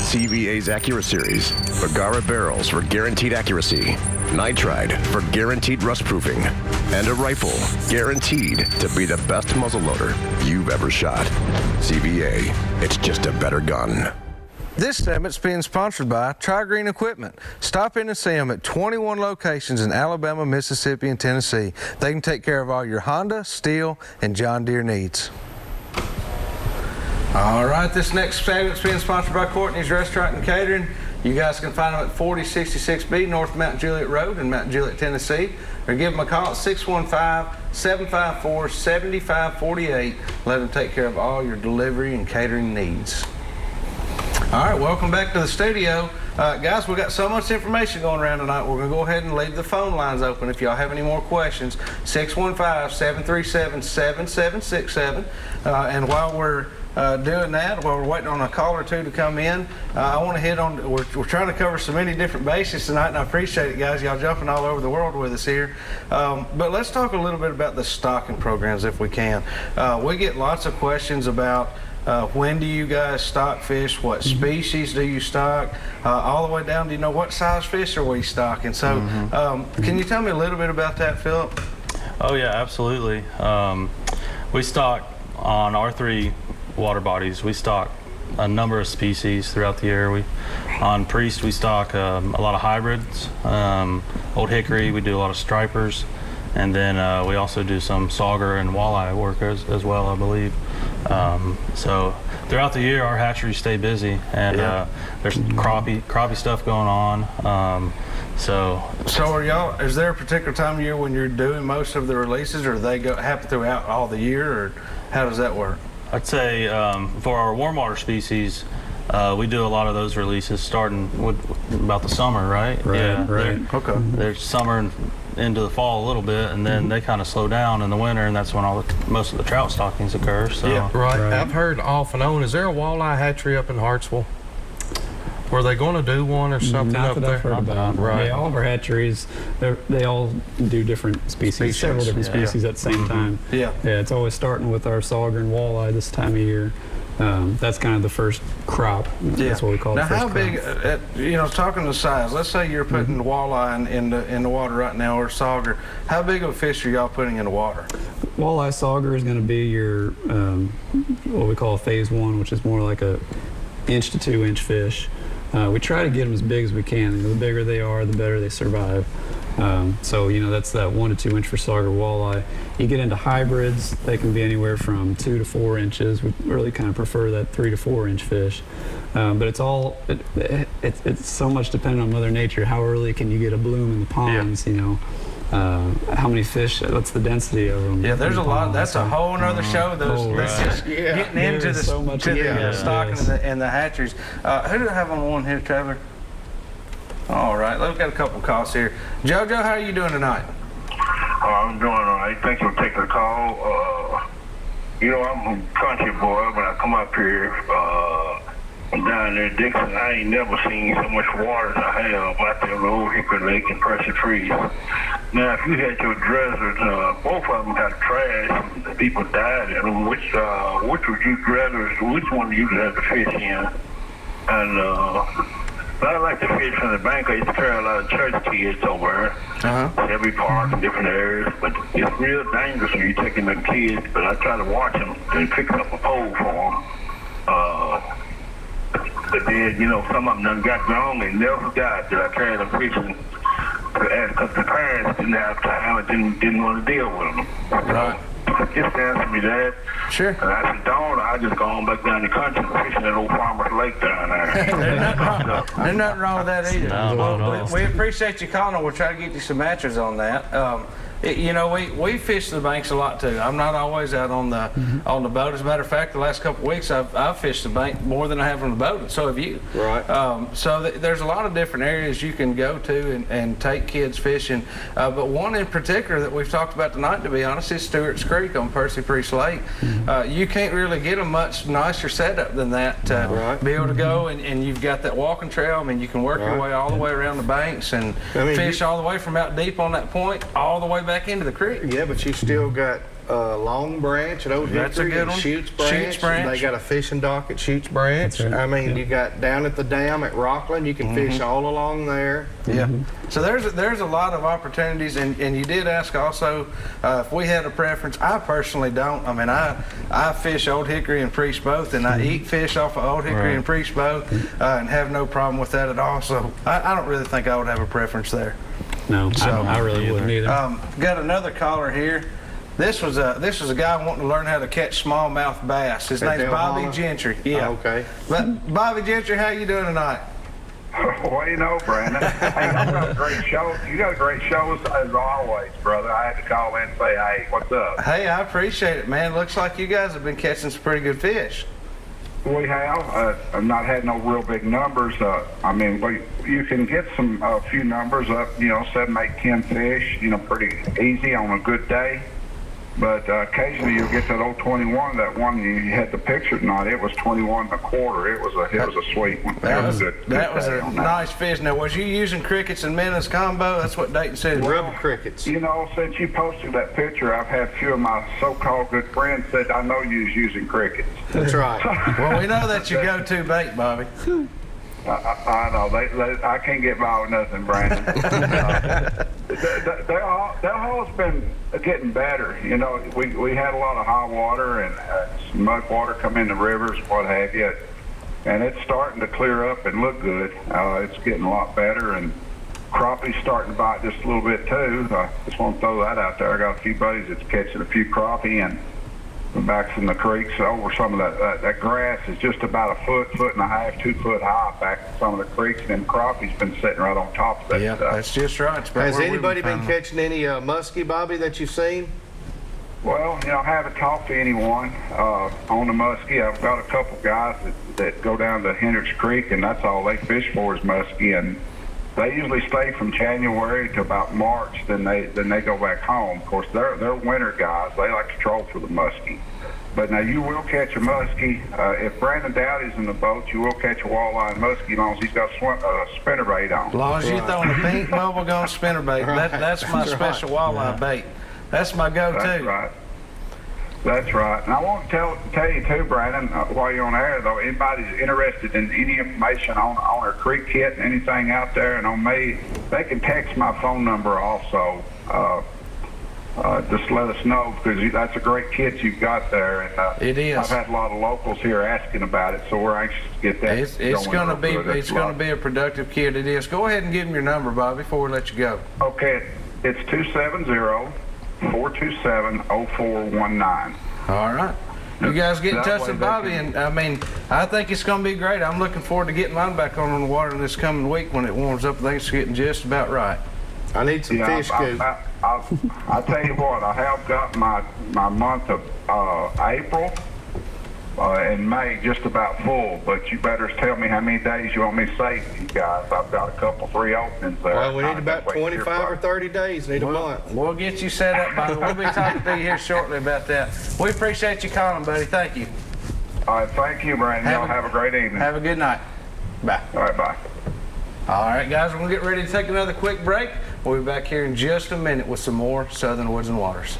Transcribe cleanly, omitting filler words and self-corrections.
CVA's AccuraSeries, Bagara barrels for guaranteed accuracy, nitride for guaranteed rust-proofing, and a rifle guaranteed to be the best muzzleloader you've ever shot. CVA, it's just a better gun. This segment's being sponsored by Tri-Green Equipment. Stop in and see them at 21 locations in Alabama, Mississippi, and Tennessee. They can take care of all your Honda, Steel, and John Deere needs. All right, this next segment's being sponsored by Courtney's Restaurant and Catering. You guys can find them at 4066B North Mount Juliet Road in Mount Juliet, Tennessee. Or give them a call at 615-754-7548. Let them take care of all your delivery and catering needs. All right, welcome back to the studio. Guys, we've got so much information going around tonight. We're going to go ahead and leave the phone lines open if y'all have any more questions. 615-737-7767. And while we're doing that, while we're waiting on a call or two to come in, I want to hit on, we're trying to cover so many different bases tonight, and I appreciate it, guys. Y'all jumping all over the world with us here. But let's talk a little bit about the stocking programs if we can. We get lots of questions about when do you guys stock fish? What species do you stock? All the way down, do you know what size fish are we stocking? So can you tell me a little bit about that, Philip? Oh yeah, absolutely. We stock on our 3 water bodies. We stock a number of species throughout the year. On Priest, we stock a lot of hybrids. Old Hickory, we do a lot of stripers. And then we also do some sauger and walleye work as well, I believe. So throughout the year, our hatcheries stay busy, and there's crappie stuff going on. So are y'all? Is there a particular time of year when you're doing most of the releases, or do they happen throughout all the year, or how does that work? I'd say for our warm water species, we do a lot of those releases starting with about the summer, right? Right. Okay. There's summer and into the fall a little bit, and then they kind of slow down in the winter, and that's when most of the trout stockings occur. So. Yeah, right. I've heard off and on. Is there a walleye hatchery up in Hartsville? Were they going to do one or something up there? I've heard about. Right. Yeah, all of our hatcheries, they all do different species, several different species at the same time. Yeah, it's always starting with our sauger and walleye this time of year. That's kind of the first crop. That's what we call it. Now, how big, talking the size, let's say you're putting walleye in the water right now, or sauger. How big of a fish are y'all putting in the water? Walleye sauger is going to be your, what we call phase 1, which is more like a 1 to 2 inch fish. We try to get them as big as we can. The bigger they are, the better they survive. So that's that 1 to 2 inch for sauger walleye. You get into hybrids, they can be anywhere from 2 to 4 inches. We really kind of prefer that 3 to 4 inch fish. But it's so much dependent on Mother Nature. How early can you get a bloom in the ponds? How many fish? What's the density of them? Yeah, there's a lot. That's a whole other show. Getting into the stocking and the hatcheries. Who do I have on one here, Trevor? All right, we've got a couple calls here. JoJo, how are you doing tonight? I'm doing all right. Thanks for taking the call. I'm a country boy. When I come up here, down there in Dixon, I ain't never seen so much water as I have out there on the Old Hickory Lake and Pressure Trees. Now, if you had your dressers, both of them got trash, and people died in them. Which would you rather? Which one do you have to fish in? And but I like to fish from the bank. I used to carry a lot of church kids over there. Every park in different areas. But it's real dangerous when you're taking the kids. But I try to watch them and pick up a pole for them. But then, some of them done got wrong and never forgot that I carried them fishing because the parents didn't have time and didn't want to deal with them. Right. Just answer me that. Sure. And I said, don't. I just go on back down the country and fishing that old Farmer's Lake down there. There's nothing wrong with that either. No. We appreciate you calling. We'll try to get you some answers on that. We fish the banks a lot too. I'm not always out on the boat. As a matter of fact, the last couple of weeks I've fished the bank more than I have on the boat, and so have you. Right. There's a lot of different areas you can go to and take kids fishing. But one in particular that we've talked about tonight, to be honest, is Stewarts Creek on Percy Priest Lake. You can't really get a much nicer setup than that to be able to go and you've got that walking trail. I mean, you can work your way all the way around the banks and fish all the way from out deep on that point all the way back into the creek. Yeah, but you still got Long Branch at Old That's a Hickory good and one. Shoots Branch. Shoots Branch. They got a fishing dock at Shoots Branch. That's right. I mean, Yeah. you got down at the dam at Rockland, you can fish all along there. Yeah. So there's a lot of opportunities, and you did ask also if we had a preference. I personally don't. I mean, I fish Old Hickory and Priest both, and I eat fish off of Old Hickory and Priest both, and have no problem with that at all. So I don't really think I would have a preference there. No, So- I really wouldn't either. Got another caller here. This was a guy wanting to learn how to catch smallmouth bass. His At name's Bobby Delmona? Gentry. Yeah. Oh, okay. But Bobby Gentry, how you doing tonight? Well, you know, Brandon, hey, you got a great show. You got a great show as always, brother. I had to call in and say, hey, what's up? Hey, I appreciate it, man. Looks like you guys have been catching some pretty good fish. We have. I've not had no real big numbers. I mean, you can get a few numbers up, 7, 8, 10 fish, pretty easy on a good day. But occasionally you'll get that old 21. That one you had the picture tonight. It was 21 1/4. It was a sweet one. That was good a day on that. nice fish. Now, was you using crickets and minnows combo? That's what Dayton said. Rubber crickets. Since you posted that picture, I've had a few of my so-called good friends said, I know you was using crickets. That's right. Well, we know that's your go-to bait, Bobby. I know. I can't get by with nothing, Brandon. They've always been getting better. We had a lot of high water and some mud water come in the rivers, what have you. And it's starting to clear up and look good. It's getting a lot better. And crappie's starting to bite just a little bit, too. I just want to throw that out there. I got a few buddies that's catching a few crappie, and the backs in the creeks over some of that grass is just about a foot and a half, 2 foot high back in some of the creeks, and then crappie's been sitting right on top of that Yeah, stuff. that's just right. It's about Has where we've anybody been finding them. catching any muskie, Bobby, that you've seen? Well, I haven't talked to anyone on the muskie. I've got a couple guys that go down to Hendricks Creek, and that's all they fish for is muskie, and they usually stay from January to about March. Then they go back home. Of course, they're winter guys. They like to troll for the muskie. But now you will catch a muskie. If Brandon Dowdy's in the boat, you will catch a walleye and muskie as long as he's got a spinnerbait on. As long as you're throwing a pink bubblegum spinnerbait, that's my special walleye bait. That's my go-to. That's right. That's right. And I want to tell you too, Brandon, while you're on air, though, anybody's interested in any information on our creek kit and anything out there and on me, they can text my phone number also. Just let us know, because that's a great kit you've got there. And, It is. I've had a lot of locals here asking about it, so we're anxious to get that It's going going to real good. be a productive kit. It is. Go ahead and give them your number, Bobby, before we let you go. Okay, it's 270-427-0419. All right. You guys get in That touch way with they Bobby, can- and I think it's going to be great. I'm looking forward to getting mine back on the water this coming week when it warms up. I think it's getting just about right. I need some fish scoop. I'll tell you what, I have got my month of April and May just about full, but you better tell me how many days you want me to save you guys. I've got a couple, 3 openings there. Well, we need about Wait to hear 25 or from 30 days. Need a month. We'll get you set up, Bobby. We'll be talking to you here shortly about that. We appreciate you calling, buddy. Thank you. you. All right, thank you, Brandon. Y'all have a great evening. Have a good night. Bye. All right, bye. All right, guys, we're going to get ready to take another quick break. We'll be back here in just a minute with some more Southern Woods and Waters.